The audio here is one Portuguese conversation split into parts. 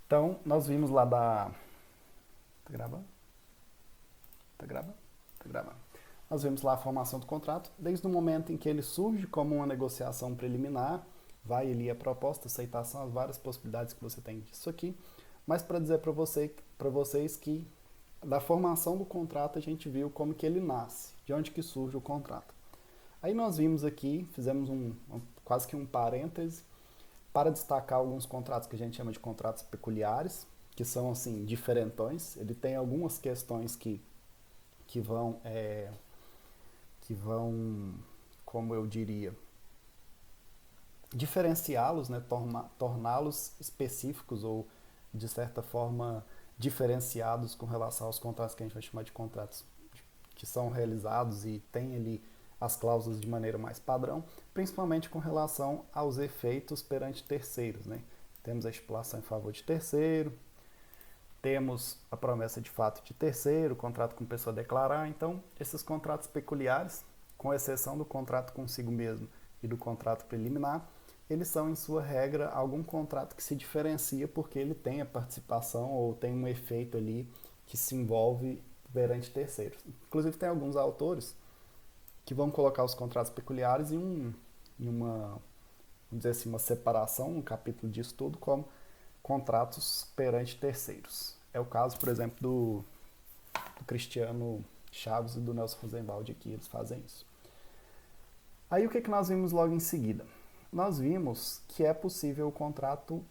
Então, nós vimos lá da... Tá gravando? Tá gravando? Tá gravando. Nós vimos lá a formação do contrato, desde o momento em que ele surge como uma negociação preliminar, vai ali a proposta, aceitação, as várias possibilidades que você tem disso aqui, mas para dizer para vocês que da formação do contrato a gente viu como que ele nasce, de onde que surge o contrato. Aí nós vimos aqui, fizemos quase que um parêntese, para destacar alguns contratos que a gente chama de contratos peculiares, que são assim, diferentões. Ele tem algumas questões que vão, como eu diria, diferenciá-los, né, torná-los específicos ou, de certa forma, diferenciados com relação aos contratos que a gente vai chamar de contratos que são realizados e tem ali as cláusulas de maneira mais padrão, principalmente com relação aos efeitos perante terceiros, né? Temos a estipulação em favor de terceiro, temos a promessa de fato de terceiro, o contrato com pessoa a declarar. Então, esses contratos peculiares, com exceção do contrato consigo mesmo e do contrato preliminar, eles são, em sua regra, algum contrato que se diferencia porque ele tem a participação ou tem um efeito ali que se envolve perante terceiros. Inclusive, tem alguns autores que vão colocar os contratos peculiares em uma, vamos dizer assim, uma separação, um capítulo de estudo, como contratos perante terceiros. É o caso, por exemplo, do Cristiano Chaves e do Nelson Rosenwald aqui, eles fazem isso. Aí o que nós vimos logo em seguida? Nós vimos que é possível o contrato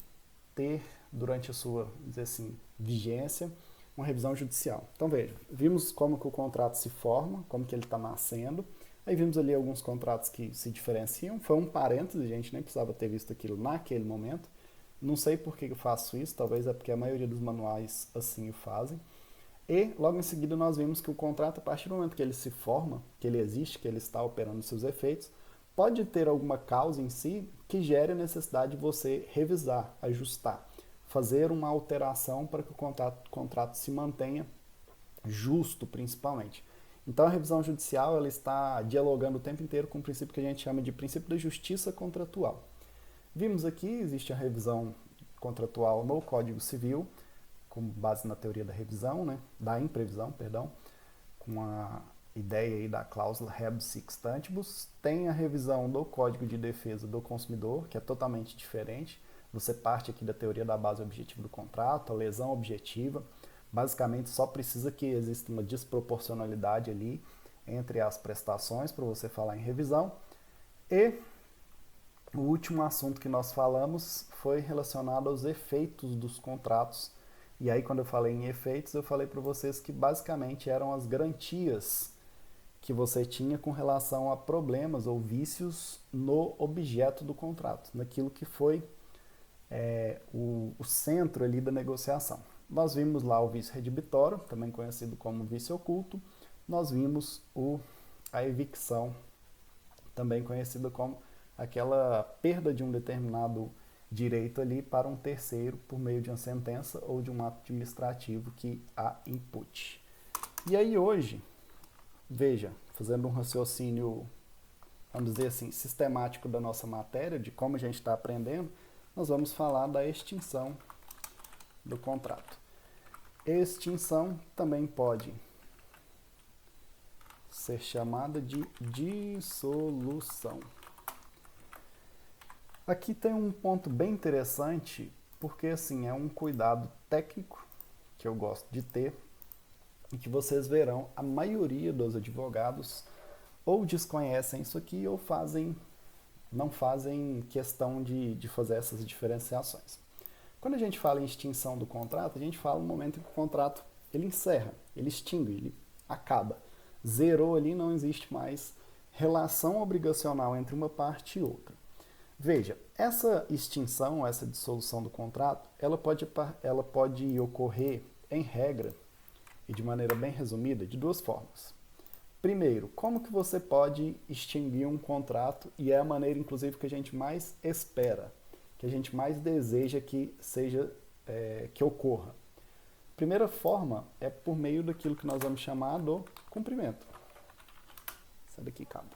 ter, durante a sua, vamos dizer assim, vigência, uma revisão judicial. Então veja, vimos como que o contrato se forma, como que ele está nascendo, aí vimos ali alguns contratos que se diferenciam, foi um parêntese, a gente nem precisava ter visto aquilo naquele momento, não sei por que eu faço isso, talvez é porque a maioria dos manuais assim o fazem. E logo em seguida nós vimos que o contrato, a partir do momento que ele se forma, que ele existe, que ele está operando seus efeitos, pode ter alguma causa em si que gere a necessidade de você revisar, ajustar, fazer uma alteração para que o contrato se mantenha justo, principalmente. Então a revisão judicial ela está dialogando o tempo inteiro com o princípio que a gente chama de princípio da justiça contratual. Vimos aqui, existe a revisão contratual no Código Civil, com base na teoria da revisão, né, da imprevisão, perdão, com a ideia aí da cláusula rebus sic stantibus. Tem a revisão do Código de Defesa do Consumidor, que é totalmente diferente. Você parte aqui da teoria da base objetiva do contrato, a lesão objetiva. Basicamente, só precisa que exista uma desproporcionalidade ali entre as prestações para você falar em revisão. E o último assunto que nós falamos foi relacionado aos efeitos dos contratos. E aí, quando eu falei em efeitos, eu falei para vocês que basicamente eram as garantias que você tinha com relação a problemas ou vícios no objeto do contrato, naquilo que foi o centro ali da negociação. Nós vimos lá o vício redibitório, também conhecido como vício oculto. Nós vimos a evicção, também conhecida como aquela perda de um determinado direito ali para um terceiro por meio de uma sentença ou de um ato administrativo que a impute. E aí hoje, veja, fazendo um raciocínio, vamos dizer assim, sistemático da nossa matéria, de como a gente está aprendendo, nós vamos falar da extinção do contrato. Extinção também pode ser chamada de dissolução. Aqui tem um ponto bem interessante, porque assim, é um cuidado técnico que eu gosto de ter e que vocês verão, a maioria dos advogados ou desconhecem isso aqui ou não fazem questão de fazer essas diferenciações. Quando a gente fala em extinção do contrato, a gente fala no momento em que o contrato ele encerra, ele extingue, ele acaba. Zerou ali, não existe mais relação obrigacional entre uma parte e outra. Veja, essa extinção, essa dissolução do contrato, ela pode ocorrer, em regra, e de maneira bem resumida, de duas formas. Primeiro, como que você pode extinguir um contrato, e é a maneira, inclusive, que a gente mais espera, que a gente mais deseja que que ocorra. Primeira forma é por meio daquilo que nós vamos chamar do cumprimento. Sai daqui, cabo.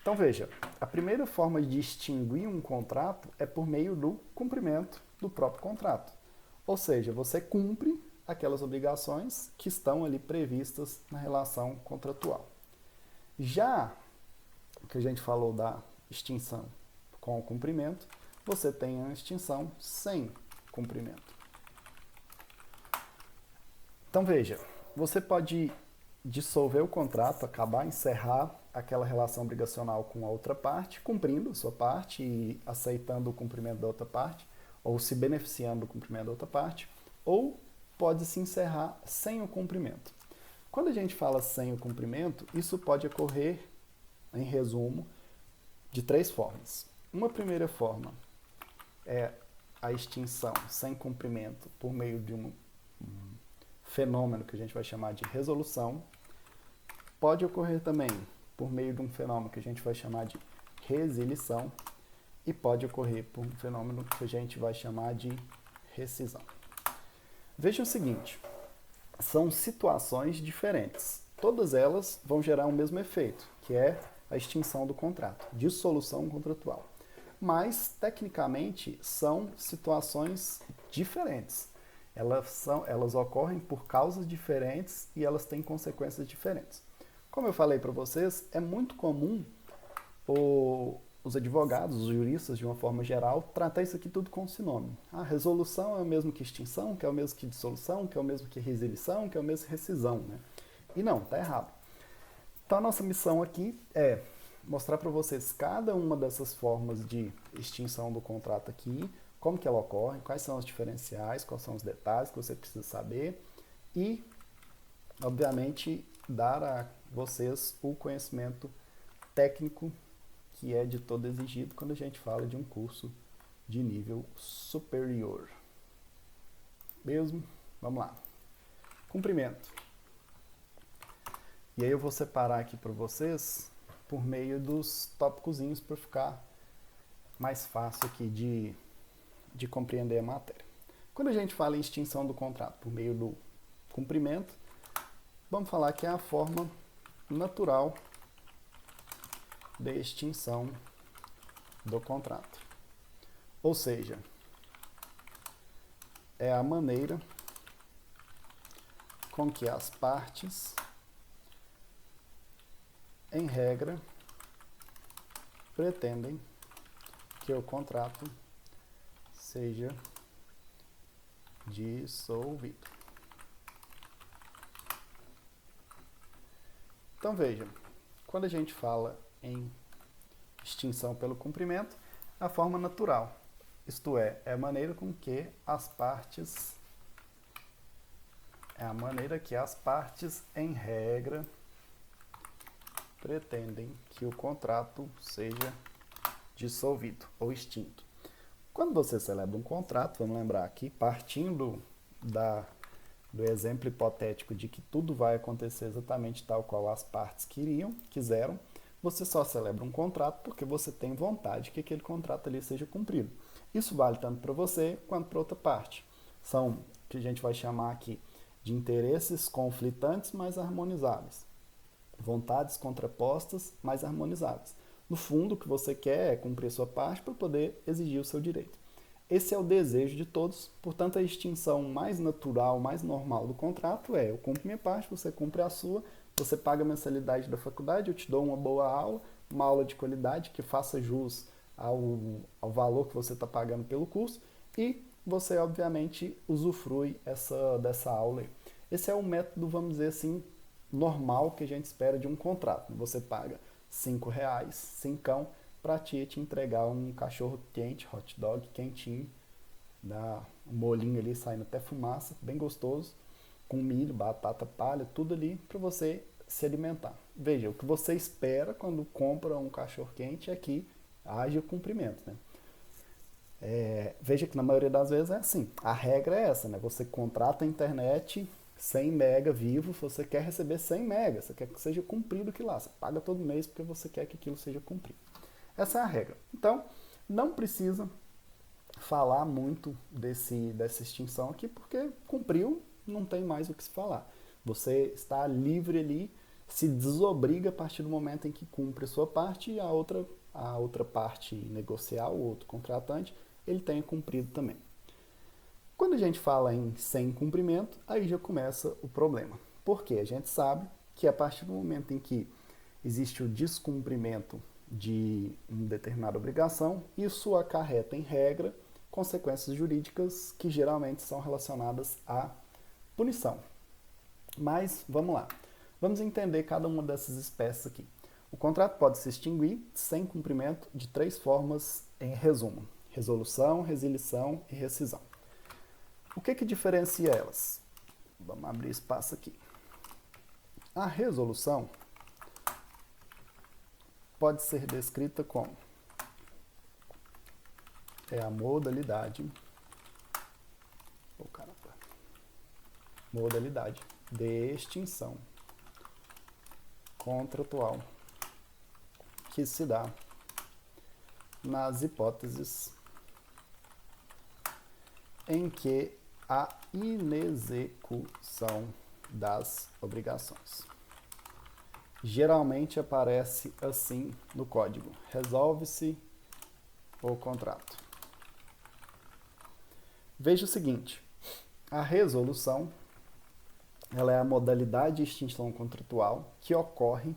Então veja, a primeira forma de extinguir um contrato é por meio do cumprimento do próprio contrato. Ou seja, você cumpre aquelas obrigações que estão ali previstas na relação contratual. Já que a gente falou da extinção com o cumprimento, você tem a extinção sem cumprimento. Então veja, você pode dissolver o contrato, acabar, encerrar aquela relação obrigacional com a outra parte, cumprindo a sua parte e aceitando o cumprimento da outra parte, ou se beneficiando do cumprimento da outra parte, ou pode se encerrar sem o cumprimento. Quando a gente fala sem o cumprimento, isso pode ocorrer, em resumo, de 3 formas. Uma primeira forma é a extinção sem cumprimento por meio de um fenômeno que a gente vai chamar de resolução. Pode ocorrer também por meio de um fenômeno que a gente vai chamar de resilição e pode ocorrer por um fenômeno que a gente vai chamar de rescisão. Veja o seguinte, são situações diferentes. Todas elas vão gerar o mesmo efeito, que é a extinção do contrato, dissolução contratual. Mas, tecnicamente, são situações diferentes. Elas ocorrem por causas diferentes e elas têm consequências diferentes. Como eu falei para vocês, é muito comum os advogados, os juristas, de uma forma geral, tratar isso aqui tudo com sinônimo. A resolução é o mesmo que extinção, que é o mesmo que dissolução, que é o mesmo que resilição, que é o mesmo que rescisão, né? E não, tá errado. Então a nossa missão aqui é mostrar para vocês cada uma dessas formas de extinção do contrato aqui, como que ela ocorre, quais são os diferenciais, quais são os detalhes que você precisa saber e, obviamente, dar a vocês o conhecimento técnico que é de todo exigido quando a gente fala de um curso de nível superior. Mesmo? Vamos lá. Cumprimento. E aí eu vou separar aqui para vocês por meio dos tópicozinhos para ficar mais fácil aqui de compreender a matéria. Quando a gente fala em extinção do contrato por meio do cumprimento, vamos falar que é a forma natural de extinção do contrato. Ou seja, é a maneira com que as partes, em regra, pretendem que o contrato seja dissolvido. Então veja, quando a gente fala em extinção pelo cumprimento, a forma natural, isto é a maneira com que as partes, em regra, pretendem que o contrato seja dissolvido ou extinto. Quando você celebra um contrato, vamos lembrar aqui, partindo do exemplo hipotético de que tudo vai acontecer exatamente tal qual as partes quiseram, você só celebra um contrato porque você tem vontade que aquele contrato ali seja cumprido. Isso vale tanto para você quanto para outra parte. São o que a gente vai chamar aqui de interesses conflitantes, mas harmonizáveis. Vontades contrapostas, mas harmonizáveis. No fundo, o que você quer é cumprir a sua parte para poder exigir o seu direito. Esse é o desejo de todos, portanto, a extinção mais natural, mais normal do contrato é: eu cumpro minha parte, você cumpre a sua, você paga a mensalidade da faculdade, eu te dou uma aula de qualidade que faça jus ao valor que você está pagando pelo curso e você, obviamente, usufrui dessa aula aí. Esse é o método, vamos dizer assim, normal que a gente espera de um contrato. Você paga R$5, cincão, para te entregar um cachorro quente, hot dog quentinho, um molinho ali saindo até fumaça, bem gostoso, com milho, batata palha, tudo ali para você se alimentar. Veja, o que você espera quando compra um cachorro quente é que haja o cumprimento, né? Veja que na maioria das vezes é assim, a regra é essa, né? Você contrata a internet 100 mega vivo, você quer receber 100 mega, você quer que seja cumprido aquilo lá, você paga todo mês porque você quer que aquilo seja cumprido. Essa é a regra. Então, não precisa falar muito dessa extinção aqui, porque cumpriu, não tem mais o que se falar. Você está livre ali, se desobriga a partir do momento em que cumpre a sua parte e a outra parte negocial, o outro contratante, ele tenha cumprido também. Quando a gente fala em sem cumprimento, aí já começa o problema. Porque a gente sabe que a partir do momento em que existe o descumprimento de uma determinada obrigação, isso acarreta, em regra, consequências jurídicas que geralmente são relacionadas à punição. Mas, vamos lá. Vamos entender cada uma dessas espécies aqui. O contrato pode se extinguir sem cumprimento de 3 formas, em resumo: resolução, resilição e rescisão. O que diferencia elas? Vamos abrir espaço aqui. A resolução pode ser descrita como a modalidade de extinção contratual que se dá nas hipóteses em que a inexecução das obrigações. Geralmente aparece assim no código: resolve-se o contrato. Veja o seguinte: a resolução, ela é a modalidade de extinção contratual que ocorre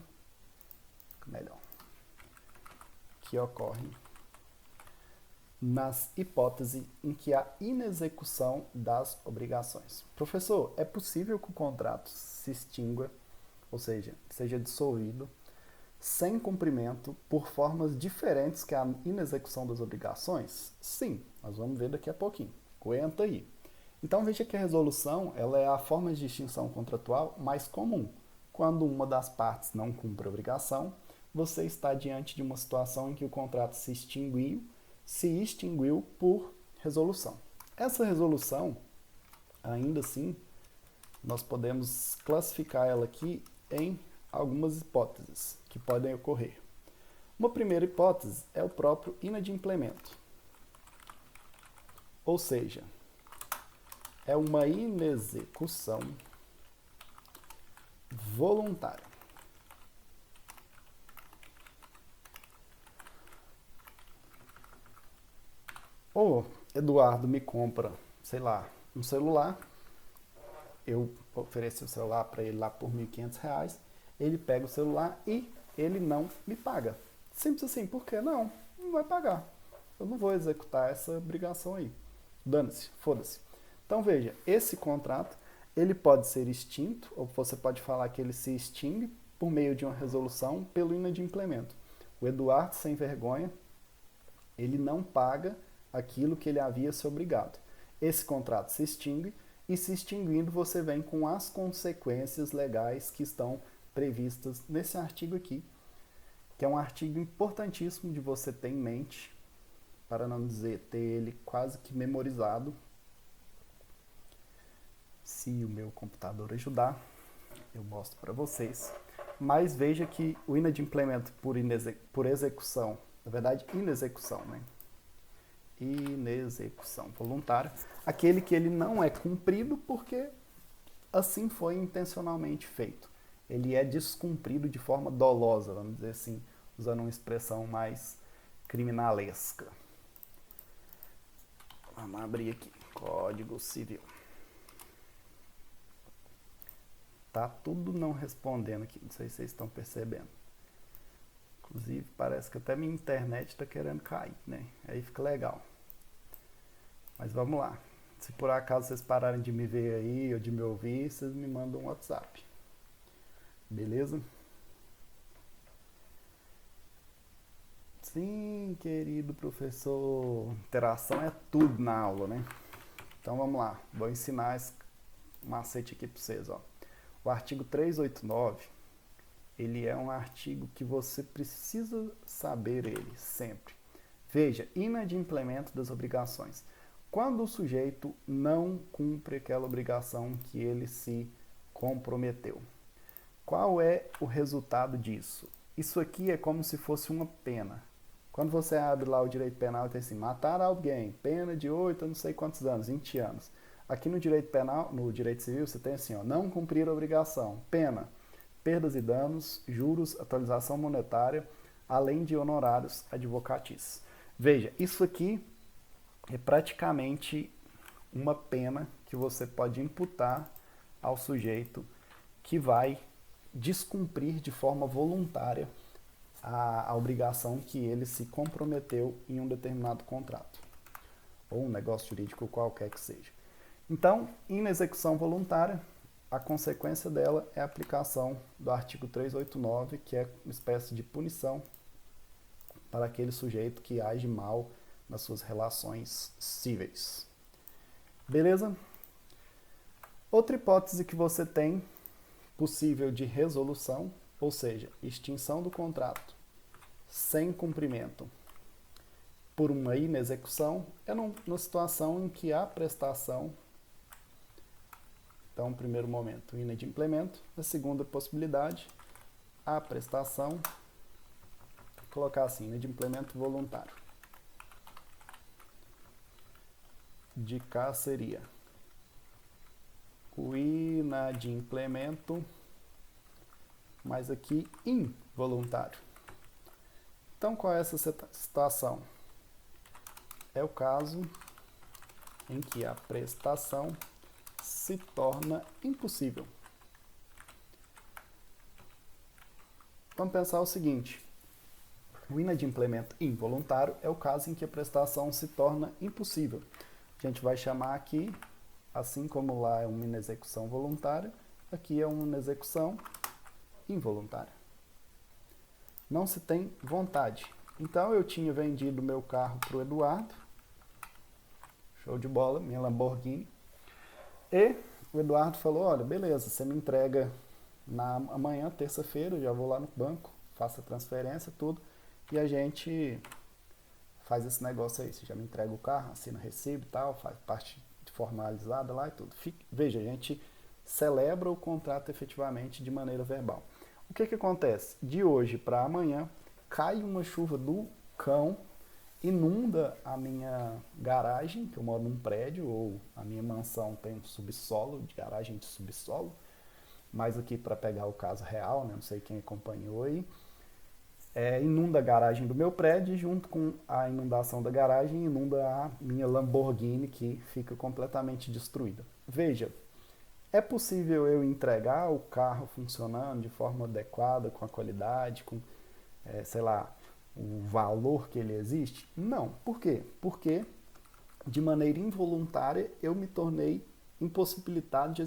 nas hipóteses em que há inexecução das obrigações. Professor, é possível que o contrato se extingua, ou seja, seja dissolvido, sem cumprimento por formas diferentes que a inexecução das obrigações? Sim, nós vamos ver daqui a pouquinho. Aguenta aí. Então veja que a resolução, ela é a forma de extinção contratual mais comum. Quando uma das partes não cumpre a obrigação, você está diante de uma situação em que o contrato se extinguiu por resolução. Essa resolução, ainda assim, nós podemos classificar ela aqui em algumas hipóteses que podem ocorrer. Uma primeira hipótese é o próprio inadimplemento, ou seja, é uma inexecução voluntária. O Eduardo me compra, sei lá, um celular, eu ofereço o celular para ele lá por R$1.500, ele pega o celular e ele não me paga. Simples assim, por quê? Não vai pagar. Eu não vou executar essa obrigação aí. Dane-se, foda-se. Então veja, esse contrato, ele pode ser extinto, ou você pode falar que ele se extingue por meio de uma resolução pelo inadimplemento. O Eduardo, sem vergonha, ele não paga aquilo que ele havia se obrigado. Esse contrato se extingue, e se extinguindo você vem com as consequências legais que estão previstas nesse artigo aqui, que é um artigo importantíssimo de você ter em mente, para não dizer ter ele quase que memorizado. Se o meu computador ajudar, eu mostro para vocês. Mas veja que o inadimplemento por execução, na verdade inexecução, né? Inexecução voluntária, aquele que ele não é cumprido porque assim foi intencionalmente feito. Ele é descumprido de forma dolosa, vamos dizer assim, usando uma expressão mais criminalesca. Vamos abrir aqui, Código Civil. Tá tudo não respondendo aqui, não sei se vocês estão percebendo. Inclusive, parece que até minha internet está querendo cair, né? Aí fica legal. Mas vamos lá. Se por acaso vocês pararem de me ver aí ou de me ouvir, vocês me mandam um WhatsApp. Beleza? Sim, querido professor. Interação é tudo na aula, né? Então vamos lá. Vou ensinar esse macete aqui para vocês, ó. O artigo 389, ele é um artigo que você precisa saber ele sempre. Veja, inadimplemento das obrigações. Quando o sujeito não cumpre aquela obrigação que ele se comprometeu. Qual é o resultado disso? Isso aqui é como se fosse uma pena. Quando você abre lá o direito penal, tem assim, matar alguém, pena de 8 a não sei quantos anos, 20 anos. Aqui no direito penal, no direito civil, você tem assim, ó, não cumprir a obrigação, pena perdas e danos, juros, atualização monetária, além de honorários advocatícios. Veja, isso aqui é praticamente uma pena que você pode imputar ao sujeito que vai descumprir de forma voluntária a obrigação que ele se comprometeu em um determinado contrato, ou um negócio jurídico qualquer que seja. Então, inexecução voluntária, a consequência dela é a aplicação do artigo 389, que é uma espécie de punição para aquele sujeito que age mal nas suas relações cíveis. Beleza? Outra hipótese que você tem possível de resolução, ou seja, extinção do contrato sem cumprimento por uma inexecução, é numa situação em que a prestação, então, no primeiro momento, inadimplemento, na segunda possibilidade, a prestação, vou colocar assim, inadimplemento voluntário. De cá seria o inadimplemento, mas aqui involuntário. Então, qual é essa situação? É o caso em que a prestação se torna impossível. Vamos pensar o seguinte: o inadimplemento involuntário é o caso em que a prestação se torna impossível. A gente vai chamar aqui, assim como lá é uma inexecução voluntária, aqui é uma inexecução involuntária. Não se tem vontade. Então eu tinha vendido meu carro para o Eduardo, show de bola, minha Lamborghini, e o Eduardo falou: olha, beleza, você me entrega amanhã, terça-feira, eu já vou lá no banco, faço a transferência, tudo, e a gente faz esse negócio aí. Você já me entrega o carro, assina recibo e tal, faz parte formalizada lá e tudo. Veja, a gente celebra o contrato efetivamente de maneira verbal. O que acontece? De hoje para amanhã, cai uma chuva do cão, inunda a minha garagem, que eu moro num prédio, ou a minha mansão tem um subsolo, de garagem de subsolo, mas aqui para pegar o caso real, né, não sei quem acompanhou aí, inunda a garagem do meu prédio, e junto com a inundação da garagem, inunda a minha Lamborghini, que fica completamente destruída. Veja, é possível eu entregar o carro funcionando de forma adequada, com a qualidade, com, sei lá, o valor que ele existe? Não. Por quê? Porque, de maneira involuntária, eu me tornei impossibilitado de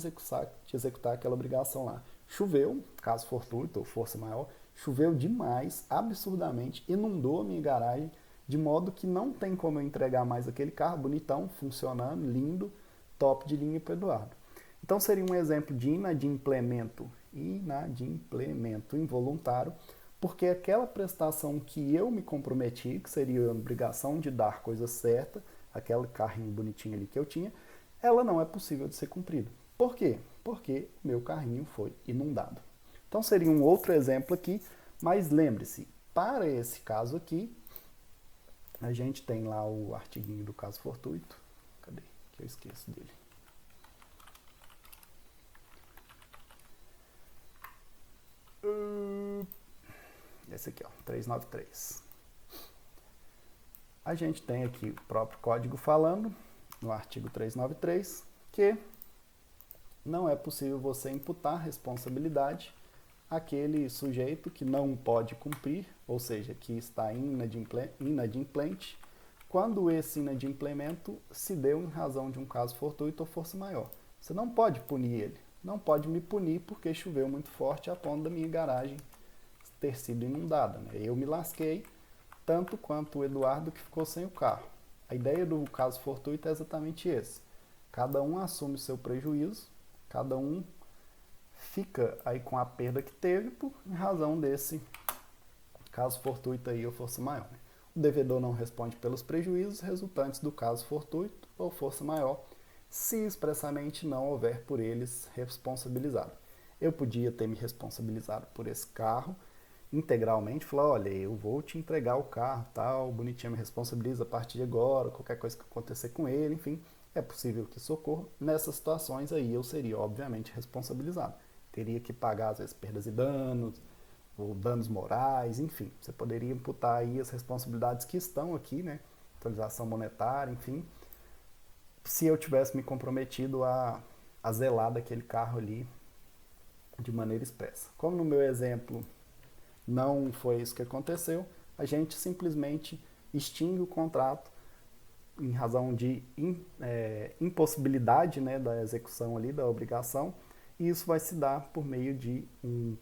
executar aquela obrigação lá. Choveu, caso fortuito ou força maior, choveu demais, absurdamente, inundou a minha garagem, de modo que não tem como eu entregar mais aquele carro bonitão, funcionando, lindo, top de linha para o Eduardo. Então seria um exemplo de inadimplemento involuntário, porque aquela prestação que eu me comprometi, que seria a obrigação de dar coisa certa, aquele carrinho bonitinho ali que eu tinha, ela não é possível de ser cumprida. Por quê? Porque meu carrinho foi inundado. Então seria um outro exemplo aqui, mas lembre-se, para esse caso aqui, a gente tem lá o artiguinho do caso fortuito. Cadê? Que eu esqueço dele. Esse aqui, ó, 393. A gente tem aqui o próprio código falando, no artigo 393, que não é possível você imputar responsabilidade àquele sujeito que não pode cumprir, ou seja, que está inadimplente, quando esse inadimplemento se deu em razão de um caso fortuito ou força maior. Você não pode punir ele, não pode me punir porque choveu muito forte a ponto da minha garagem ter sido inundada, né? Eu me lasquei tanto quanto o Eduardo, que ficou sem o carro. A ideia do caso fortuito é exatamente esse. Cada um assume o seu prejuízo, cada um fica aí com a perda que teve por razão desse caso fortuito aí ou força maior. O devedor não responde pelos prejuízos resultantes do caso fortuito ou força maior, se expressamente não houver por eles responsabilizado. Eu podia ter me responsabilizado por esse carro integralmente, falar: olha, eu vou te entregar o carro, tal, bonitinho, me responsabiliza a partir de agora, qualquer coisa que acontecer com ele, enfim, é possível que isso ocorra. Nessas situações aí eu seria, obviamente, responsabilizado. teria que pagar, às vezes, perdas e danos, ou danos morais, enfim. Você poderia imputar aí as responsabilidades que estão aqui, né? Atualização monetária, enfim. Se eu tivesse me comprometido a zelar daquele carro ali de maneira expressa. Como no meu exemplo não foi isso que aconteceu, a gente simplesmente extingue o contrato em razão de impossibilidade, né, da execução ali, da obrigação, e isso vai se dar por meio de um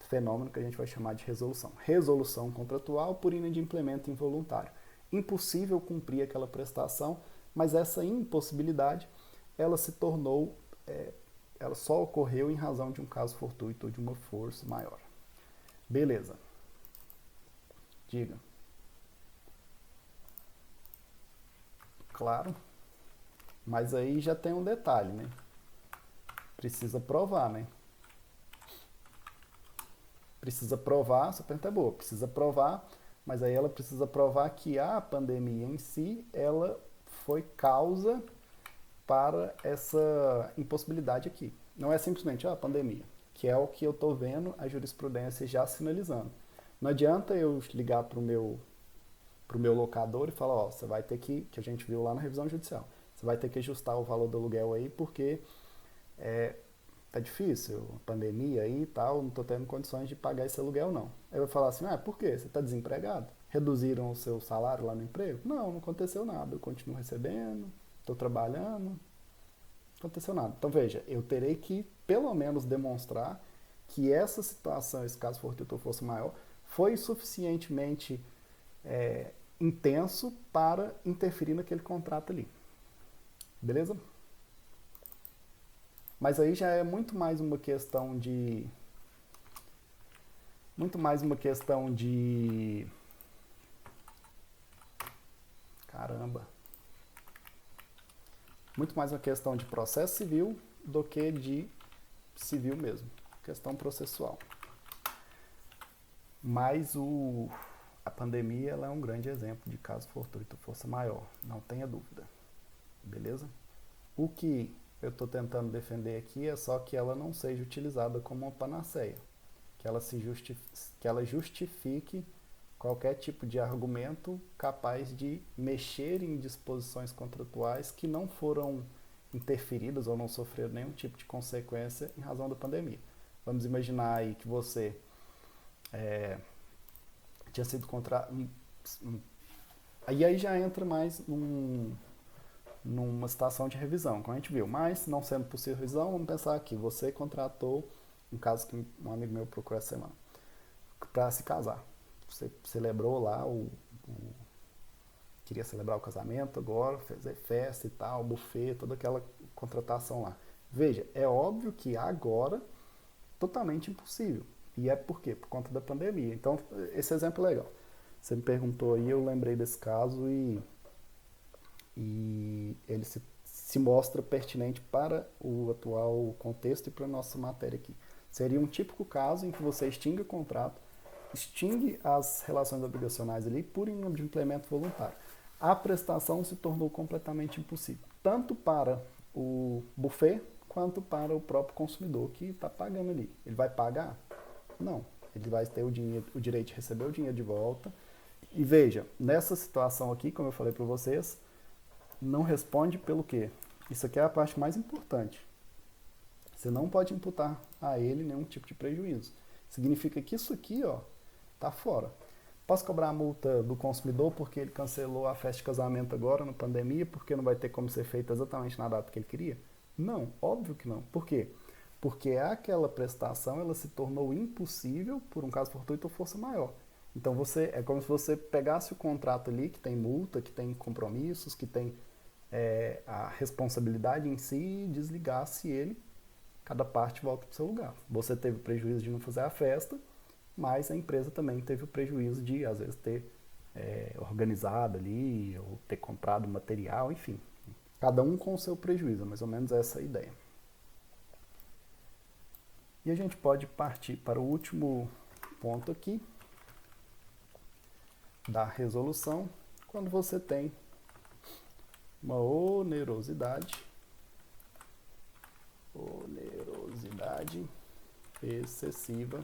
fenômeno que a gente vai chamar de resolução. Resolução contratual por inadimplemento involuntário. Impossível cumprir aquela prestação, mas essa impossibilidade, ela se tornou, ela só ocorreu em razão de um caso fortuito ou de uma força maior. Beleza. Diga. Claro, mas aí já tem um detalhe, né? Precisa provar, né? Precisa provar, essa pergunta é boa, precisa provar, mas aí ela precisa provar que a pandemia em si, ela foi causa para essa impossibilidade aqui. Não é simplesmente a pandemia, que é o que eu estou vendo a jurisprudência já sinalizando. Não adianta eu ligar para o meu locador e falar, ó, você vai ter que a gente viu lá na revisão judicial, você vai ter que ajustar o valor do aluguel aí porque tá difícil, pandemia aí e tal, não estou tendo condições de pagar esse aluguel não. Aí eu vou falar assim, por quê? Você está desempregado? Reduziram o seu salário lá no emprego? Não aconteceu nada, eu continuo recebendo, estou trabalhando, não aconteceu nada. Então veja, eu terei que pelo menos demonstrar que essa situação, esse caso fortuito fosse maior, foi suficientemente intenso para interferir naquele contrato ali. Beleza? Mas aí já é muito mais uma questão de caramba. Muito mais uma questão de processo civil do que de civil mesmo. Questão processual. Mas a pandemia ela é um grande exemplo de caso fortuito, força maior, não tenha dúvida. Beleza? O que eu estou tentando defender aqui é só que ela não seja utilizada como uma panaceia, que ela justifique qualquer tipo de argumento capaz de mexer em disposições contratuais que não foram interferidas ou não sofreram nenhum tipo de consequência em razão da pandemia. Vamos imaginar aí que você tinha sido contratado. Aí já entra mais numa situação de revisão, como a gente viu. Mas, não sendo possível revisão, vamos pensar aqui. Você contratou, um caso que um amigo meu procurou essa semana, para se casar. Você celebrou lá queria celebrar o casamento agora, fazer festa e tal, buffet, toda aquela contratação lá. Veja, é óbvio que agora totalmente impossível. E é por quê? Por conta da pandemia. Então, esse exemplo é legal. Você me perguntou aí, eu lembrei desse caso e ele se mostra pertinente para o atual contexto e para a nossa matéria aqui. Seria um típico caso em que você extingue o contrato, extingue as relações obrigacionais ali por inadimplemento voluntário. A prestação se tornou completamente impossível, tanto para o buffet quanto para o próprio consumidor que está pagando ali. Ele vai pagar? Não. Ele vai ter o direito de receber o dinheiro de volta. E veja, nessa situação aqui, como eu falei para vocês, não responde pelo quê? Isso aqui é a parte mais importante. Você não pode imputar a ele nenhum tipo de prejuízo. Significa que isso aqui, ó, tá fora. Posso cobrar a multa do consumidor porque ele cancelou a festa de casamento agora, na pandemia, porque não vai ter como ser feita exatamente na data que ele queria? Não, óbvio que não. Por quê? Porque aquela prestação ela se tornou impossível por um caso fortuito ou força maior. Então é como se você pegasse o contrato ali, que tem multa, que tem compromissos, que tem a responsabilidade em si, e desligasse ele, cada parte volta para o seu lugar. Você teve o prejuízo de não fazer a festa, mas a empresa também teve o prejuízo de, às vezes, ter organizado ali, ou ter comprado material, enfim. Cada um com o seu prejuízo, mais ou menos essa é a ideia. E a gente pode partir para o último ponto aqui, da resolução, quando você tem uma onerosidade excessiva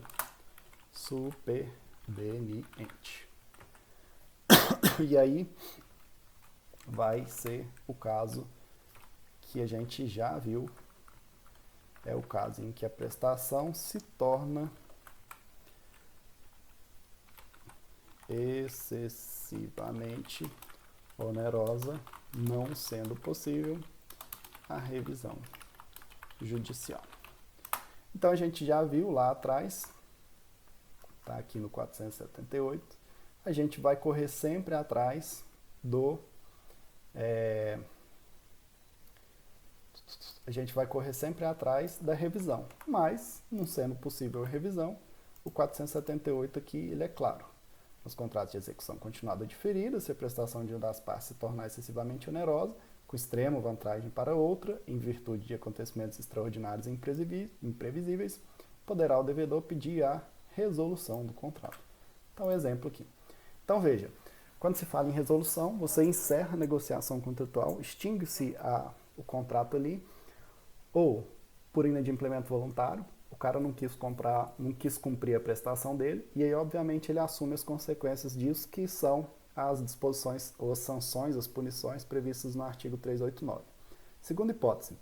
superveniente. E aí vai ser o caso que a gente já viu, é o caso em que a prestação se torna excessivamente onerosa, não sendo possível a revisão judicial. Então a gente já viu lá atrás, está aqui no 478, a gente vai correr sempre atrás do da revisão, mas não sendo possível a revisão, o 478 aqui ele é claro. Nos contratos de execução continuada diferida, se a prestação de uma das partes se tornar excessivamente onerosa, com extrema vantagem para outra, em virtude de acontecimentos extraordinários e imprevisíveis, poderá o devedor pedir a resolução do contrato. Então, exemplo aqui. Então, veja, quando se fala em resolução, você encerra a negociação contratual, extingue-se o contrato ali, ou por inadimplemento voluntário, o cara não quis cumprir a prestação dele, e aí, obviamente, ele assume as consequências disso, que são as disposições, ou as sanções, as punições previstas no artigo 389. Segunda hipótese,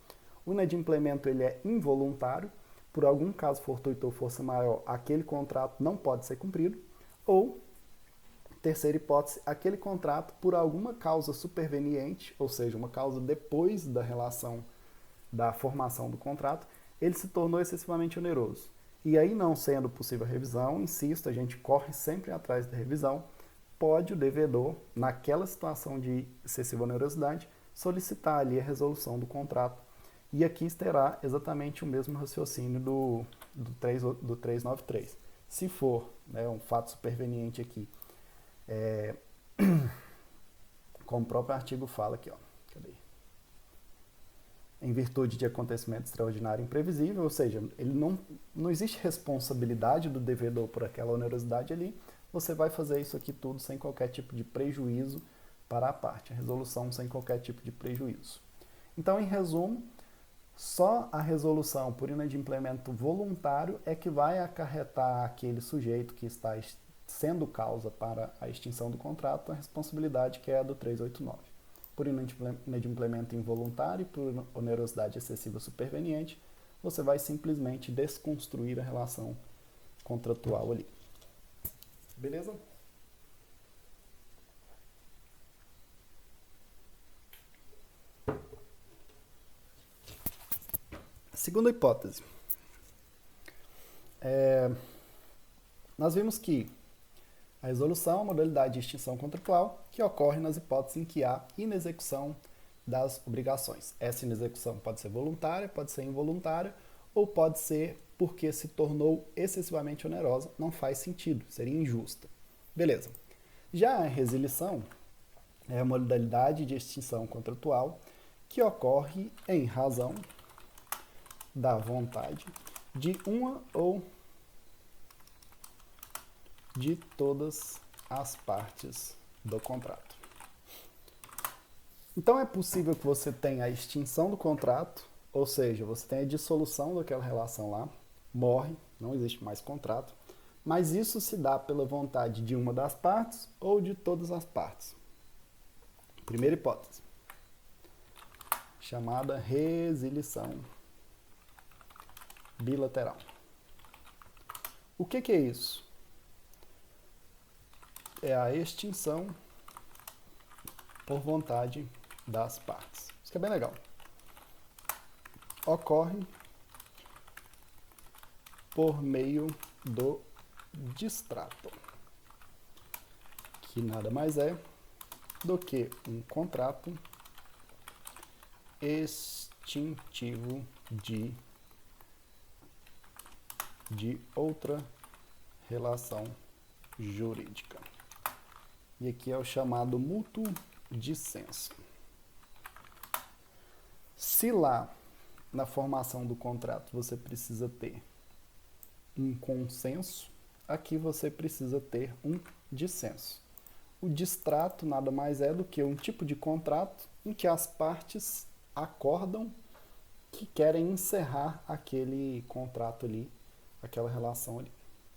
o inadimplemento ele é involuntário, por algum caso fortuito ou força maior, aquele contrato não pode ser cumprido, ou, terceira hipótese, aquele contrato, por alguma causa superveniente, ou seja, uma causa depois da relação da formação do contrato, ele se tornou excessivamente oneroso. E aí, não sendo possível a revisão, insisto, a gente corre sempre atrás da revisão, pode o devedor, naquela situação de excessiva onerosidade, solicitar ali a resolução do contrato. E aqui terá exatamente o mesmo raciocínio do 393. Se for, né, um fato superveniente aqui, como o próprio artigo fala aqui, ó, cadê? Em virtude de acontecimento extraordinário e imprevisível, ou seja, ele não existe responsabilidade do devedor por aquela onerosidade ali, você vai fazer isso aqui tudo sem qualquer tipo de prejuízo para a parte, a resolução sem qualquer tipo de prejuízo. Então, em resumo, só a resolução por inadimplemento voluntário é que vai acarretar aquele sujeito que está sendo causa para a extinção do contrato a responsabilidade que é a do 389. Por inadimplemento involuntário e por onerosidade excessiva superveniente, você vai simplesmente desconstruir a relação contratual ali. Beleza? Segunda hipótese. Nós vimos que a resolução é uma modalidade de extinção contratual que ocorre nas hipóteses em que há inexecução das obrigações. Essa inexecução pode ser voluntária, pode ser involuntária, ou pode ser porque se tornou excessivamente onerosa, não faz sentido, seria injusta. Beleza. Já a resilição é a modalidade de extinção contratual que ocorre em razão da vontade de uma ou de todas as partes do contrato. Então é possível que você tenha a extinção do contrato, ou seja, você tenha a dissolução daquela relação lá, morre, não existe mais contrato, mas isso se dá pela vontade de uma das partes ou de todas as partes. Primeira hipótese, chamada resilição bilateral. O que é isso? É a extinção por vontade das partes. Isso que é bem legal. Ocorre por meio do distrato, que nada mais é do que um contrato extintivo de outra relação jurídica. E aqui é o chamado mútuo dissenso. Se lá na formação do contrato você precisa ter um consenso, aqui você precisa ter um dissenso. O distrato nada mais é do que um tipo de contrato em que as partes acordam que querem encerrar aquele contrato ali, aquela relação ali.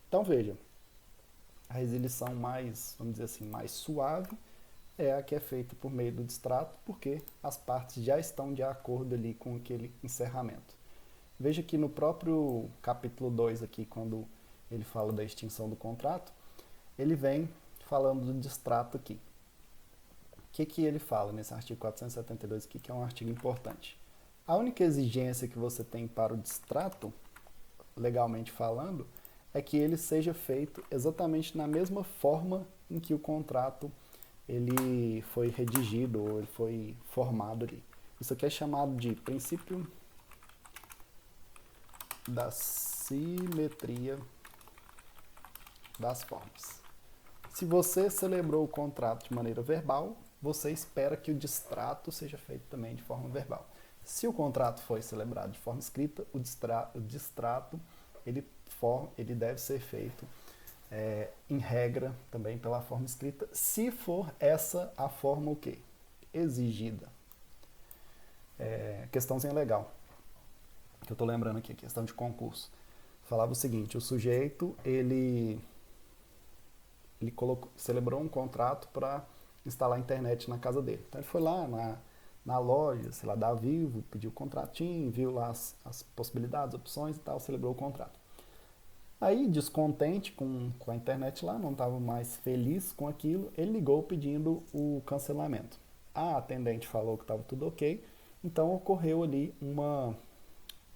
Então veja, a resilição mais, vamos dizer assim, mais suave é a que é feita por meio do distrato, porque as partes já estão de acordo ali com aquele encerramento. Veja que no próprio capítulo 2 aqui, quando ele fala da extinção do contrato, ele vem falando do distrato aqui. O que ele fala nesse artigo 472 aqui, que é um artigo importante? A única exigência que você tem para o distrato, legalmente falando, é que ele seja feito exatamente na mesma forma em que o contrato ele foi redigido ou ele foi formado ali. Isso aqui é chamado de princípio da simetria das formas. Se você celebrou o contrato de maneira verbal, você espera que o distrato seja feito também de forma verbal. Se o contrato foi celebrado de forma escrita, o distrato ele deve ser feito em regra também pela forma escrita, se for essa a forma o quê? Exigida. Questãozinha legal, que eu estou lembrando aqui, questão de concurso. Falava o seguinte, o sujeito, ele celebrou um contrato para instalar a internet na casa dele. Então ele foi lá na loja, sei lá, da Vivo, pediu o contratinho, viu lá as possibilidades, opções e tal, celebrou o contrato. Aí, descontente com a internet lá, não estava mais feliz com aquilo, ele ligou pedindo o cancelamento. A atendente falou que estava tudo ok, então ocorreu ali uma,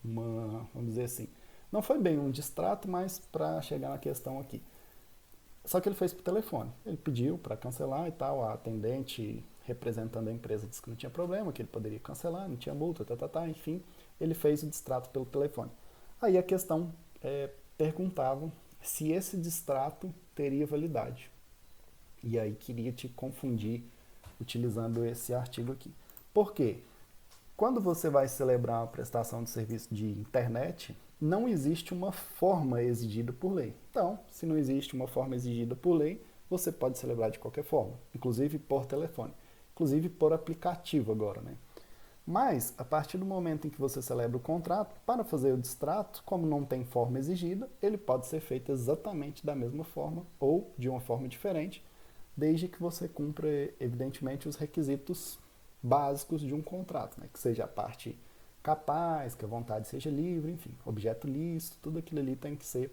vamos dizer assim, não foi bem um distrato, mas para chegar na questão aqui. Só que ele fez por telefone. Ele pediu para cancelar e tal. A atendente, representando a empresa, disse que não tinha problema, que ele poderia cancelar, não tinha multa, enfim. Ele fez o distrato pelo telefone. Aí a questão perguntava se esse distrato teria validade. E aí queria te confundir utilizando esse artigo aqui. Por quê? Quando você vai celebrar uma prestação de serviço de internet, não existe uma forma exigida por lei. Então, se não existe uma forma exigida por lei, você pode celebrar de qualquer forma, inclusive por telefone, inclusive por aplicativo agora, né? Mas, a partir do momento em que você celebra o contrato, para fazer o distrato, como não tem forma exigida, ele pode ser feito exatamente da mesma forma ou de uma forma diferente, desde que você cumpra, evidentemente, os requisitos básicos de um contrato, né? Que seja a parte capaz, que a vontade seja livre, enfim, objeto lícito, tudo aquilo ali tem que ser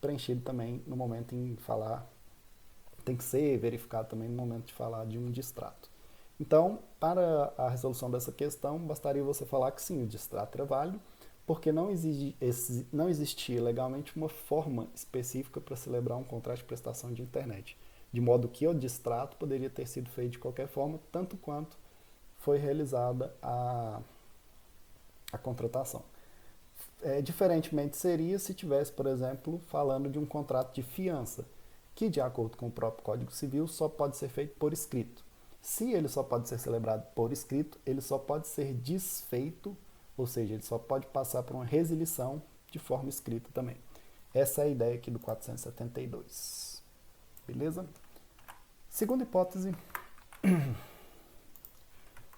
preenchido também no momento em falar, tem que ser verificado também no momento de falar de um distrato. Então, para a resolução dessa questão, bastaria você falar que sim, o distrato é válido, porque não existia legalmente uma forma específica para celebrar um contrato de prestação de internet, de modo que o distrato poderia ter sido feito de qualquer forma, tanto quanto foi realizada a contratação. Diferentemente seria se tivesse, por exemplo, falando de um contrato de fiança, que de acordo com o próprio Código Civil só pode ser feito por escrito. Se ele só pode ser celebrado por escrito, ele só pode ser desfeito, ou seja, ele só pode passar por uma resilição de forma escrita também. Essa é a ideia aqui do 472. Beleza? Segunda hipótese,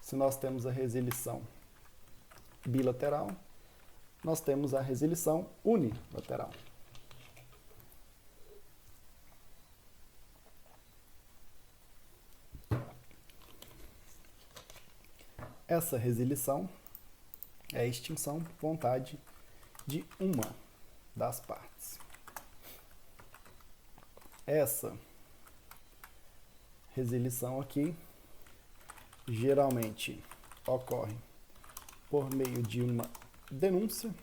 se nós temos a resilição bilateral, nós temos a resilição unilateral. Essa resilição é a extinção por vontade de uma das partes. Essa resilição aqui geralmente ocorre por meio de uma denúncia.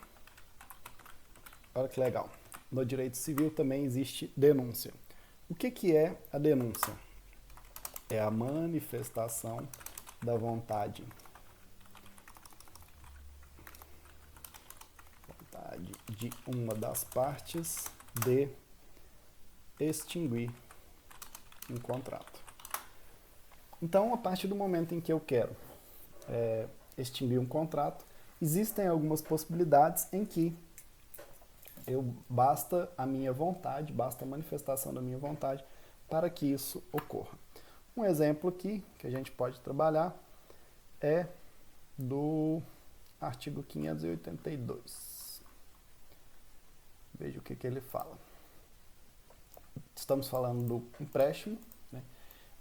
Olha que legal. No direito civil também existe denúncia. O que é a denúncia? É a manifestação da vontade de uma das partes de extinguir um contrato. Então, a partir do momento em que eu quero extinguir um contrato, existem algumas possibilidades em que basta a minha vontade, basta a manifestação da minha vontade para que isso ocorra. Um exemplo aqui que a gente pode trabalhar é do artigo 582 veja o que ele fala. Estamos falando do empréstimo, né?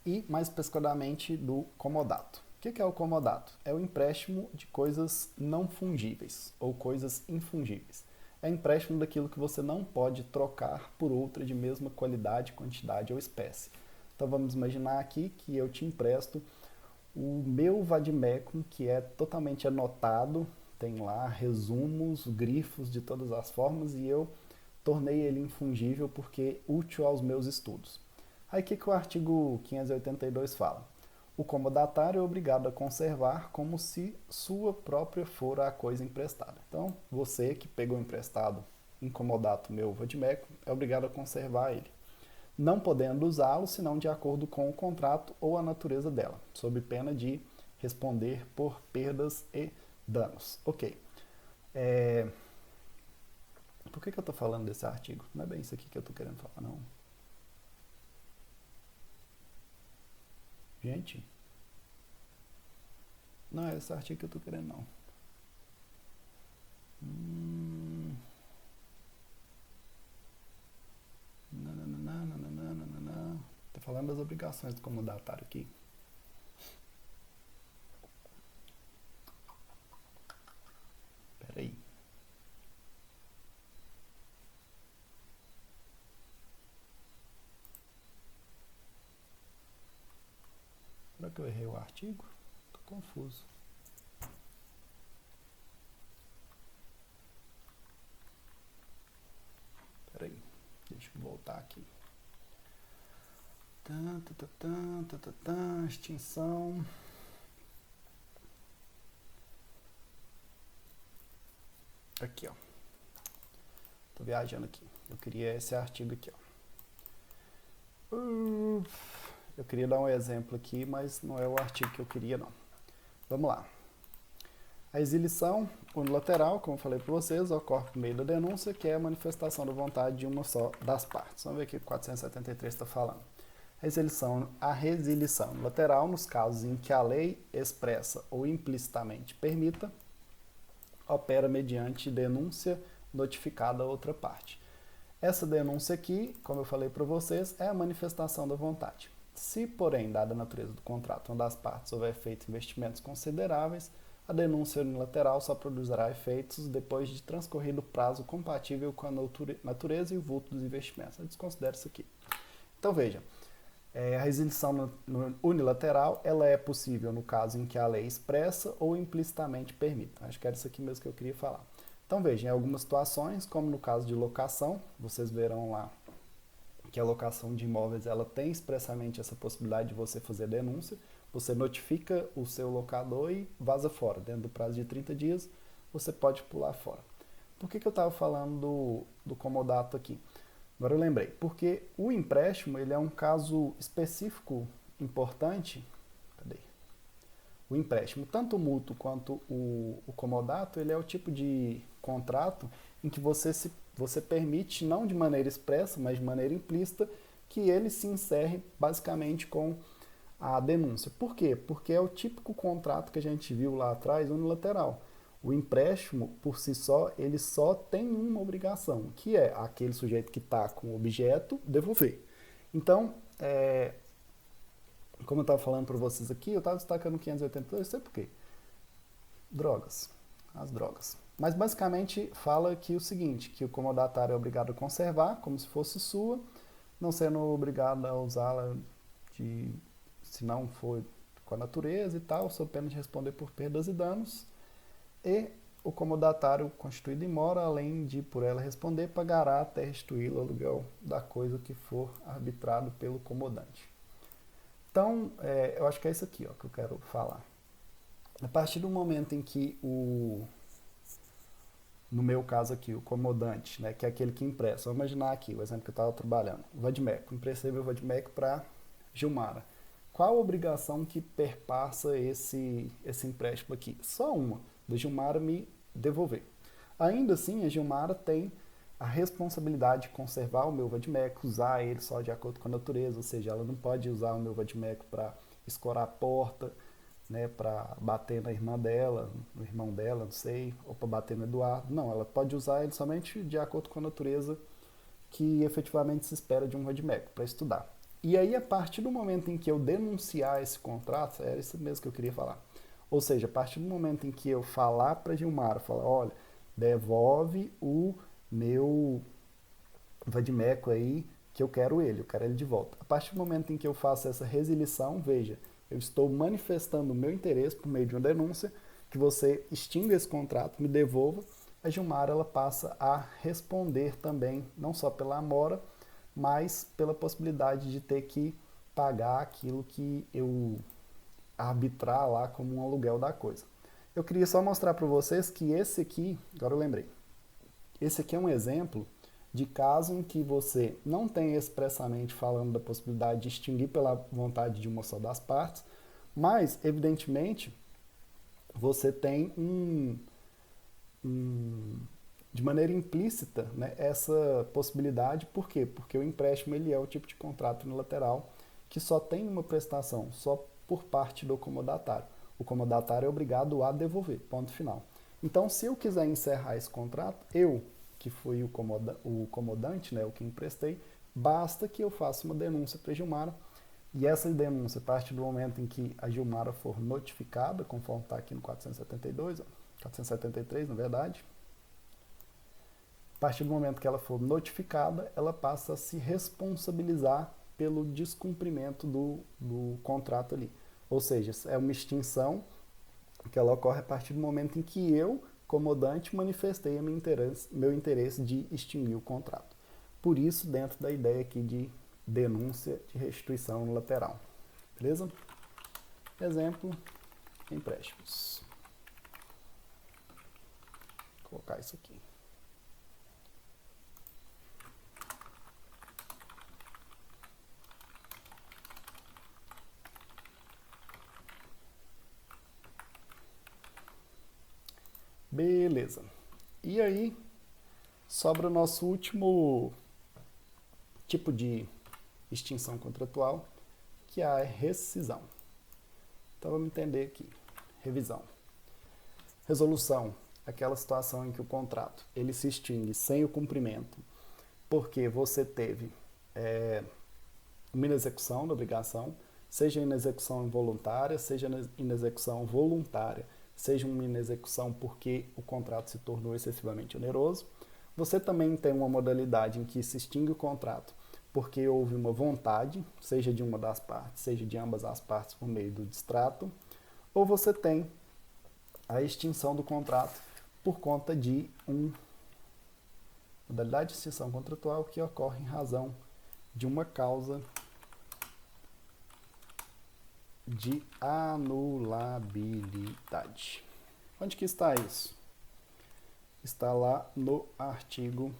E mais especificamente do comodato. O que é o comodato? É o empréstimo de coisas não fungíveis ou coisas infungíveis. É empréstimo daquilo que você não pode trocar por outra de mesma qualidade, quantidade ou espécie. Então vamos imaginar aqui que eu te empresto o meu vade-mecum, que é totalmente anotado, tem lá resumos, grifos de todas as formas, e eu tornei ele infungível porque útil aos meus estudos. Aí o que o artigo 582 fala? O comodatário é obrigado a conservar como se sua própria fora a coisa emprestada. Então, você que pegou emprestado em comodato meu vade-mecum é obrigado a conservar ele, não podendo usá-lo senão de acordo com o contrato ou a natureza dela, sob pena de responder por perdas e danos. Ok. Por que eu estou falando desse artigo? Não é bem isso aqui que eu estou querendo falar, não. Gente, não é esse artigo que eu estou querendo, não. Estou falando das obrigações do comodatário aqui. Peraí. Será que eu errei o artigo? Estou confuso. Peraí, deixa eu voltar aqui. Extinção. Aqui, ó. Tô viajando aqui. Eu queria esse artigo aqui, ó. Eu queria dar um exemplo aqui, mas não é o artigo que eu queria, não. Vamos lá. A exilição unilateral, como eu falei para vocês, ocorre por meio da denúncia, que é a manifestação da vontade de uma só das partes. Vamos ver o que o 473 está falando. A resilição unilateral, nos casos em que a lei expressa ou implicitamente permita, opera mediante denúncia notificada a outra parte. Essa denúncia aqui, como eu falei para vocês, é a manifestação da vontade. Se, porém, dada a natureza do contrato, uma das partes houver feito investimentos consideráveis, a denúncia unilateral só produzirá efeitos depois de transcorrido prazo compatível com a natureza e o vulto dos investimentos. Eu desconsidero isso aqui. Então, veja, a resilição unilateral ela é possível no caso em que a lei expressa ou implicitamente permita. Acho que era isso aqui mesmo que eu queria falar. Então, veja, em algumas situações, como no caso de locação, vocês verão lá que a locação de imóveis ela tem expressamente essa possibilidade de você fazer denúncia. Você notifica o seu locador e vaza fora. Dentro do prazo de 30 dias, você pode pular fora. Por que eu estava falando do comodato aqui? Agora eu lembrei. Porque o empréstimo ele é um caso específico importante. Cadê? O empréstimo, tanto o mútuo quanto o comodato, ele é o tipo de contrato em que você permite, não de maneira expressa, mas de maneira implícita, que ele se encerre basicamente com a denúncia. Por quê? Porque é o típico contrato que a gente viu lá atrás, unilateral. O empréstimo, por si só, ele só tem uma obrigação, que é aquele sujeito que está com o objeto devolver. Então, como eu estava falando para vocês aqui, eu estava destacando o 582, sei por quê. Drogas. As drogas. Mas basicamente fala que o seguinte, que o comodatário é obrigado a conservar como se fosse sua, não sendo obrigado a usá-la se não for com a natureza e tal, sob pena de responder por perdas e danos. E o comodatário constituído em mora, além de por ela responder, pagará até restituí-lo o aluguel da coisa que for arbitrado pelo comodante. Então, eu acho que é isso aqui ó, que eu quero falar. A partir do momento em que no meu caso aqui, o comodante, né, que é aquele que empresta, vamos imaginar aqui, o exemplo que eu estava trabalhando, o vade-mecum, emprestei meu vade-mecum para Gilmara. Qual a obrigação que perpassa esse empréstimo aqui? Só uma, da Gilmara me devolver. Ainda assim, a Gilmara tem a responsabilidade de conservar o meu vade-mecum, usar ele só de acordo com a natureza, ou seja, ela não pode usar o meu vade-mecum para escorar a porta, né, para bater na irmã dela, no irmão dela, não sei, ou para bater no Eduardo. Não, ela pode usar ele somente de acordo com a natureza que efetivamente se espera de um vadimeco para estudar. E aí, a partir do momento em que eu denunciar esse contrato, era isso mesmo que eu queria falar. Ou seja, a partir do momento em que eu falar para Gilmar, falar, olha, devolve o meu vadimeco aí, que eu quero ele de volta. A partir do momento em que eu faço essa resilição, veja, eu estou manifestando o meu interesse por meio de uma denúncia, que você extinga esse contrato, me devolva. A Gilmar ela passa a responder também, não só pela amora, mas pela possibilidade de ter que pagar aquilo que eu arbitrar lá como um aluguel da coisa. Eu queria só mostrar para vocês que esse aqui, agora eu lembrei, esse aqui é um exemplo de caso em que você não tem expressamente falando da possibilidade de extinguir pela vontade de uma só das partes, mas, evidentemente, você tem de maneira implícita, né, essa possibilidade. Por quê? Porque o empréstimo ele é o tipo de contrato unilateral que só tem uma prestação, só por parte do comodatário. O comodatário é obrigado a devolver, ponto final. Então, se eu quiser encerrar esse contrato, eu, que fui o comodante, né, o que emprestei, basta que eu faça uma denúncia para a Gilmara, e essa denúncia, a partir do momento em que a Gilmara for notificada, conforme está aqui no 472, 473, na verdade, a partir do momento que ela for notificada, ela passa a se responsabilizar pelo descumprimento do contrato ali. Ou seja, é uma extinção que ela ocorre a partir do momento em que eu, comodante, manifestei a meu interesse de extinguir o contrato. Por isso, dentro da ideia aqui de denúncia de restituição unilateral. Beleza? Exemplo, empréstimos. Vou colocar isso aqui. Beleza. E aí, sobra o nosso último tipo de extinção contratual, que é a rescisão. Então vamos entender aqui. Revisão. Resolução. Aquela situação em que o contrato ele se extingue sem o cumprimento, porque você teve uma inexecução da obrigação, seja inexecução involuntária, seja inexecução voluntária, seja uma inexecução porque o contrato se tornou excessivamente oneroso. Você também tem uma modalidade em que se extingue o contrato porque houve uma vontade, seja de uma das partes, seja de ambas as partes por meio do distrato, ou você tem a extinção do contrato por conta de uma modalidade de extinção contratual que ocorre em razão de uma causa de anulabilidade. Onde que está isso? Está lá no artigo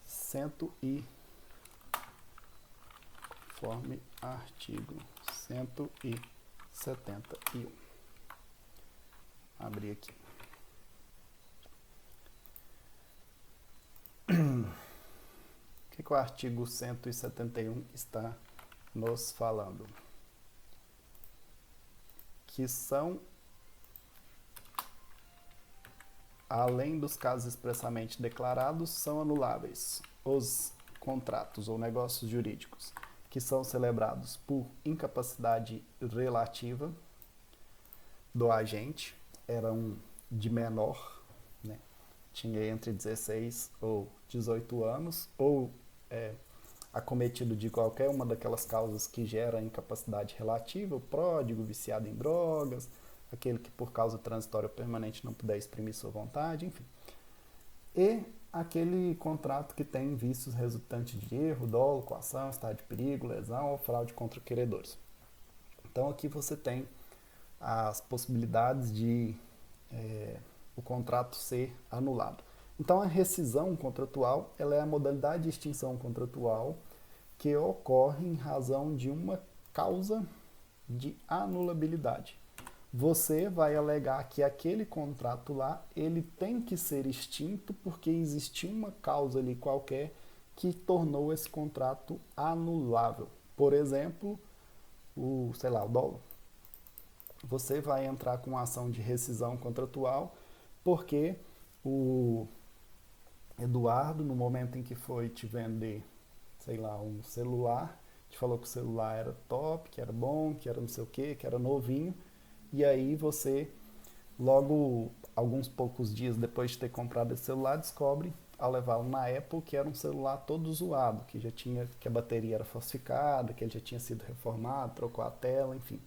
171. Abrir aqui. O que o artigo 171 está nos falando? Que são, além dos casos expressamente declarados, são anuláveis os contratos ou negócios jurídicos que são celebrados por incapacidade relativa do agente, eram de menor, né? Tinha entre 16 ou 18 anos, ou acometido de qualquer uma daquelas causas que gera incapacidade relativa, o pródigo, viciado em drogas, aquele que por causa transitória permanente não puder exprimir sua vontade, enfim. E aquele contrato que tem vícios resultantes de erro, dolo, coação, estado de perigo, lesão ou fraude contra credores. Então aqui você tem as possibilidades de o contrato ser anulado. Então a rescisão contratual ela é a modalidade de extinção contratual que ocorre em razão de uma causa de anulabilidade. Você vai alegar que aquele contrato lá, ele tem que ser extinto porque existiu uma causa ali qualquer que tornou esse contrato anulável. Por exemplo, o dolo. você vai entrar com uma ação de rescisão contratual, porque o Eduardo, no momento em que foi te vender, sei lá, um celular, te falou que o celular era top, que era bom, que era não sei o que, que era novinho, e aí você, logo, alguns poucos dias depois de ter comprado esse celular, descobre, ao levá-lo na Apple, que era um celular todo zoado, que já tinha, que a bateria era falsificada, que ele já tinha sido reformado, trocou a tela, enfim.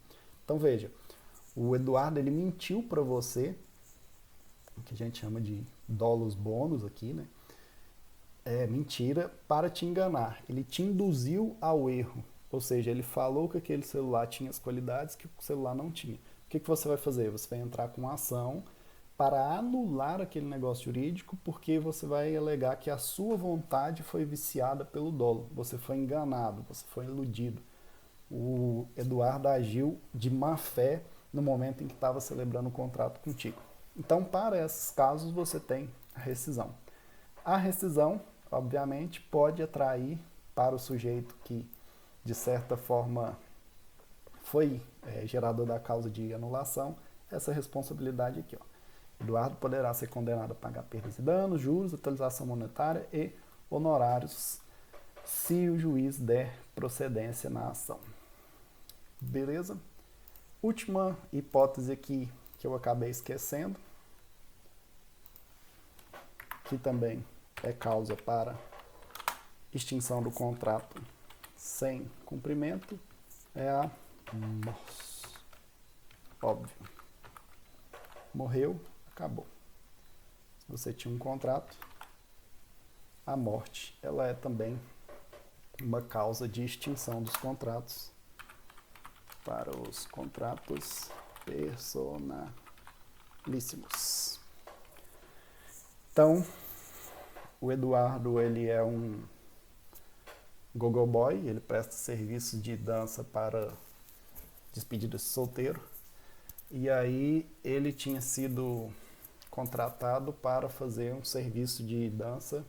Então veja, o Eduardo ele mentiu para você, o que a gente chama de dolo bônus aqui, né? É mentira para te enganar. Ele te induziu ao erro. Ou seja, ele falou que aquele celular tinha as qualidades que o celular não tinha. O que você vai fazer? Você vai entrar com uma ação para anular aquele negócio jurídico, porque você vai alegar que a sua vontade foi viciada pelo dolo. Você foi enganado, você foi iludido. O Eduardo agiu de má fé no momento em que estava celebrando o contrato contigo. Então, para esses casos, você tem a rescisão. A rescisão, obviamente, pode atrair para o sujeito que, de certa forma, foi gerador da causa de anulação, essa responsabilidade aqui. Ó. Eduardo poderá ser condenado a pagar perdas e danos, juros, atualização monetária e honorários, se o juiz der procedência na ação. Beleza? Última hipótese aqui que eu acabei esquecendo, que também é causa para extinção do contrato sem cumprimento, é a morte. Óbvio. Morreu, acabou. Se você tinha um contrato, a morte, ela é também uma causa de extinção dos contratos para os contratos personalíssimos. Então, o Eduardo, ele é um gogo boy, ele presta serviços de dança para despedidas de solteiro. E aí ele tinha sido contratado para fazer um serviço de dança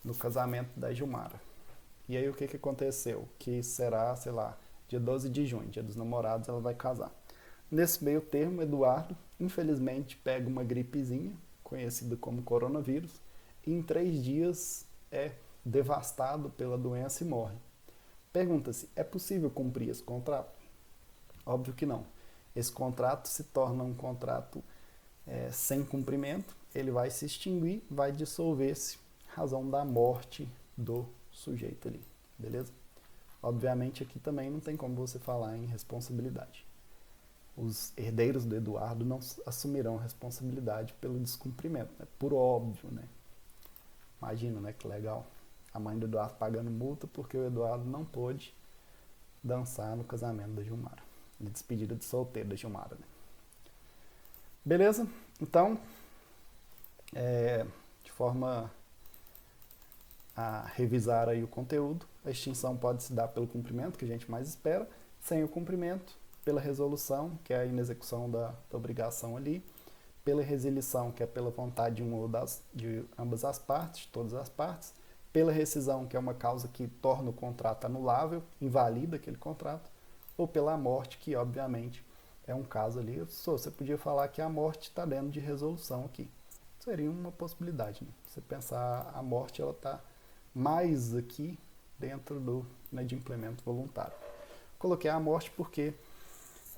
no casamento da Gilmara. E aí o que aconteceu? Que será, sei lá, dia 12 de junho, dia dos namorados, ela vai casar. Nesse meio termo, Eduardo, infelizmente, pega uma gripezinha, conhecida como coronavírus, e em 3 dias é devastado pela doença e morre. Pergunta-se, é possível cumprir esse contrato? Óbvio que não. Esse contrato se torna um contrato sem cumprimento, ele vai se extinguir, vai dissolver-se, razão da morte do sujeito ali, beleza? Obviamente aqui também não tem como você falar em responsabilidade. Os herdeiros do Eduardo não assumirão responsabilidade pelo descumprimento, né? Por óbvio, né? Imagina, né? Que legal. A mãe do Eduardo pagando multa porque o Eduardo não pôde dançar no casamento da Gilmara. De despedida de solteiro da Gilmara, né? Beleza? Então, de forma a revisar aí o conteúdo, a extinção pode se dar pelo cumprimento, que a gente mais espera, sem o cumprimento, pela resolução, que é a inexecução da obrigação ali, pela resilição, que é pela vontade de ambas as partes, de todas as partes, pela rescisão, que é uma causa que torna o contrato anulável, invalida aquele contrato, ou pela morte, que obviamente é um caso ali. Você podia falar que a morte está dentro de resolução aqui. Seria uma possibilidade, né? Você pensar a morte, ela está mais aqui dentro do inadimplemento voluntário. Coloquei a morte porque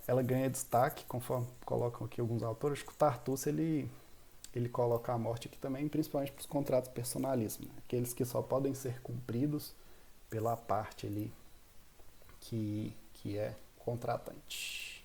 ela ganha destaque, conforme colocam aqui alguns autores. O Tartucci, ele coloca a morte aqui também, principalmente para os contratos personalismo, né? Aqueles que só podem ser cumpridos pela parte ali que é contratante.